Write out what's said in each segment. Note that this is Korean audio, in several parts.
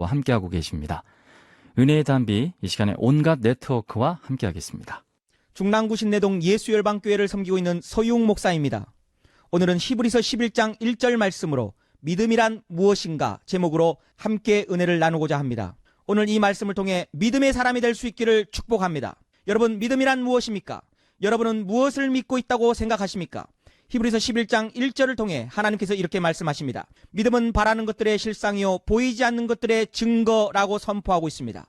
함께하고 계십니다. 은혜의 단비, 이 시간에 온갖 네트워크와 함께하겠습니다. 중랑구 신내동 예수열방교회를 섬기고 있는 서유웅 목사입니다. 오늘은 히브리서 11장 1절 말씀으로 믿음이란 무엇인가 제목으로 함께 은혜를 나누고자 합니다. 오늘 이 말씀을 통해 믿음의 사람이 될 수 있기를 축복합니다. 여러분, 믿음이란 무엇입니까? 여러분은 무엇을 믿고 있다고 생각하십니까? 히브리서 11장 1절을 통해 하나님께서 이렇게 말씀하십니다. 믿음은 바라는 것들의 실상이요 보이지 않는 것들의 증거라고 선포하고 있습니다.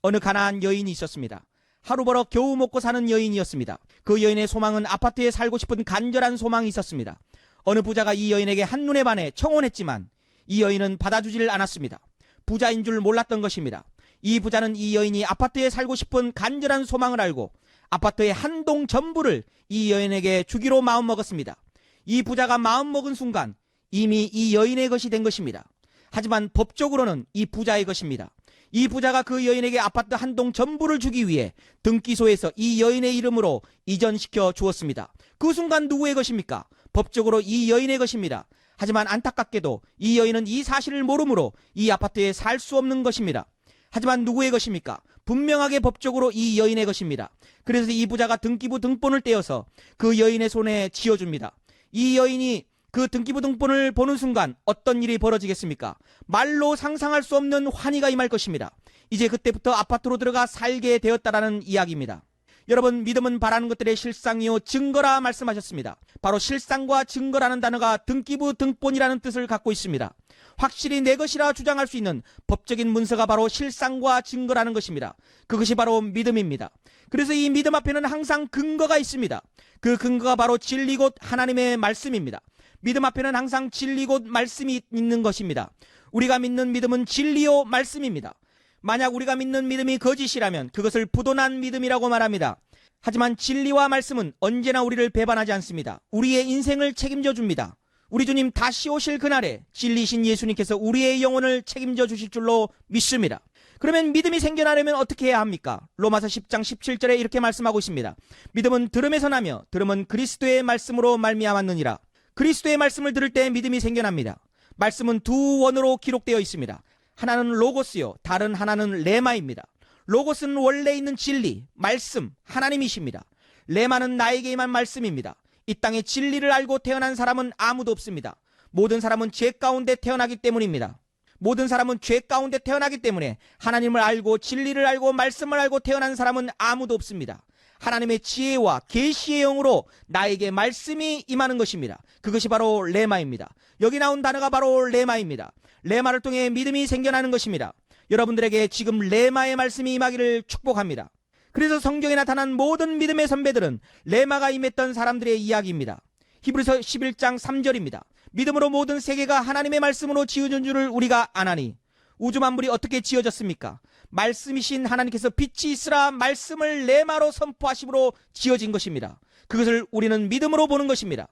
어느 가나안 여인이 있었습니다. 하루 벌어 겨우 먹고 사는 여인이었습니다. 그 여인의 소망은 아파트에 살고 싶은 간절한 소망이 있었습니다. 어느 부자가 이 여인에게 한눈에 반해 청혼했지만 이 여인은 받아주지를 않았습니다. 부자인 줄 몰랐던 것입니다. 이 부자는 이 여인이 아파트에 살고 싶은 간절한 소망을 알고 아파트의 한 동 전부를 이 여인에게 주기로 마음먹었습니다. 이 부자가 마음먹은 순간 이미 이 여인의 것이 된 것입니다. 하지만 법적으로는 이 부자의 것입니다. 이 부자가 그 여인에게 아파트 한 동 전부를 주기 위해 등기소에서 이 여인의 이름으로 이전시켜 주었습니다. 그 순간 누구의 것입니까? 법적으로 이 여인의 것입니다. 하지만 안타깝게도 이 여인은 이 사실을 모르므로 이 아파트에 살 수 없는 것입니다. 하지만 누구의 것입니까? 분명하게 법적으로 이 여인의 것입니다. 그래서 이 부자가 등기부 등본을 떼어서 그 여인의 손에 쥐어줍니다. 이 여인이 그 등기부 등본을 보는 순간 어떤 일이 벌어지겠습니까? 말로 상상할 수 없는 환희가 임할 것입니다. 이제 그때부터 아파트로 들어가 살게 되었다라는 이야기입니다. 여러분, 믿음은 바라는 것들의 실상이요 증거라 말씀하셨습니다. 바로 실상과 증거라는 단어가 등기부 등본이라는 뜻을 갖고 있습니다. 확실히 내 것이라 주장할 수 있는 법적인 문서가 바로 실상과 증거라는 것입니다. 그것이 바로 믿음입니다. 그래서 이 믿음 앞에는 항상 근거가 있습니다. 그 근거가 바로 진리 곧 하나님의 말씀입니다. 믿음 앞에는 항상 진리 곧 말씀이 있는 것입니다. 우리가 믿는 믿음은 진리요 말씀입니다. 만약 우리가 믿는 믿음이 거짓이라면 그것을 부도난 믿음이라고 말합니다. 하지만 진리와 말씀은 언제나 우리를 배반하지 않습니다. 우리의 인생을 책임져 줍니다. 우리 주님 다시 오실 그날에 진리신 예수님께서 우리의 영혼을 책임져 주실 줄로 믿습니다. 그러면 믿음이 생겨나려면 어떻게 해야 합니까? 로마서 10장 17절에 이렇게 말씀하고 있습니다. 믿음은 들음에서 나며 들음은 그리스도의 말씀으로 말미암았느니라. 그리스도의 말씀을 들을 때 믿음이 생겨납니다. 말씀은 두 원어로 기록되어 있습니다. 하나는 로고스요, 다른 하나는 레마입니다. 로고스는 원래 있는 진리, 말씀, 하나님이십니다. 레마는 나에게 임한 말씀입니다. 이 땅에 진리를 알고 태어난 사람은 아무도 없습니다. 모든 사람은 죄 가운데 태어나기 때문입니다. 모든 사람은 죄 가운데 태어나기 때문에 하나님을 알고 진리를 알고 말씀을 알고 태어난 사람은 아무도 없습니다. 하나님의 지혜와 계시의 영으로 나에게 말씀이 임하는 것입니다. 그것이 바로 레마입니다. 여기 나온 단어가 바로 레마입니다. 레마를 통해 믿음이 생겨나는 것입니다. 여러분들에게 지금 레마의 말씀이 임하기를 축복합니다. 그래서 성경에 나타난 모든 믿음의 선배들은 레마가 임했던 사람들의 이야기입니다. 히브리서 11장 3절입니다. 믿음으로 모든 세계가 하나님의 말씀으로 지어진 줄을 우리가 아나니. 우주 만물이 어떻게 지어졌습니까? 말씀이신 하나님께서 빛이 있으라 말씀을 레마로 선포하심으로 지어진 것입니다. 그것을 우리는 믿음으로 보는 것입니다.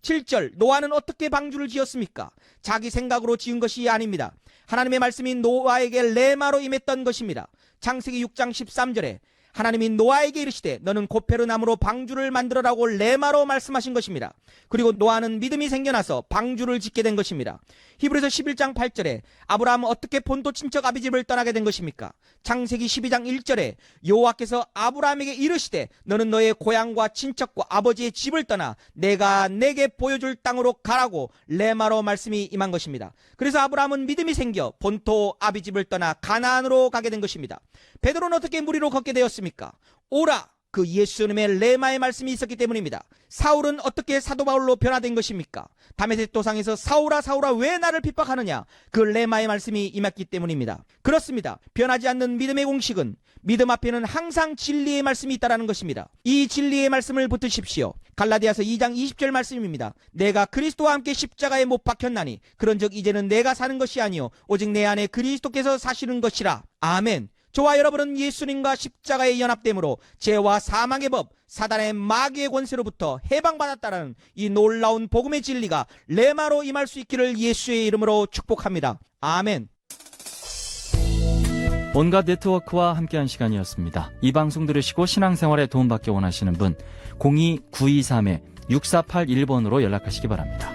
7절, 노아는 어떻게 방주를 지었습니까? 자기 생각으로 지은 것이 아닙니다. 하나님의 말씀이 노아에게 레마로 임했던 것입니다. 창세기 6장 13절에 하나님이 노아에게 이르시되 너는 고페르나무로 방주를 만들어라고 레마로 말씀하신 것입니다. 그리고 노아는 믿음이 생겨나서 방주를 짓게 된 것입니다. 히브리서 11장 8절에 아브라함은 어떻게 본토 친척 아비집을 떠나게 된 것입니까? 창세기 12장 1절에 여호와께서 아브라함에게 이르시되 너는 너의 고향과 친척과 아버지의 집을 떠나 내가 내게 보여줄 땅으로 가라고 레마로 말씀이 임한 것입니다. 그래서 아브라함은 믿음이 생겨 본토 아비집을 떠나 가나안으로 가게 된 것입니다. 베드로는 어떻게 물 위로 걷게 되었습니까? 오라, 그 예수님의 레마의 말씀이 있었기 때문입니다. 사울은 어떻게 사도 바울로 변화된 것입니까? 다메섹 도상에서 사울아 사울아 왜 나를 핍박하느냐? 그 레마의 말씀이 임했기 때문입니다. 그렇습니다. 변하지 않는 믿음의 공식은 믿음 앞에는 항상 진리의 말씀이 있다는 것입니다. 이 진리의 말씀을 붙드십시오. 갈라디아서 2장 20절 말씀입니다. 내가 그리스도와 함께 십자가에 못 박혔나니 그런즉 이제는 내가 사는 것이 아니요 오직 내 안에 그리스도께서 사시는 것이라. 아멘. 저와 여러분은 예수님과 십자가의 연합됨으로 죄와 사망의 법, 사단의 마귀의 권세로부터 해방받았다는 이 놀라운 복음의 진리가 레마로 임할 수 있기를 예수의 이름으로 축복합니다. 아멘. 온갖 네트워크와 함께한 시간이었습니다. 이 방송 들으시고 신앙생활에 도움받기 원하시는 분 02-923-6481번으로 연락하시기 바랍니다.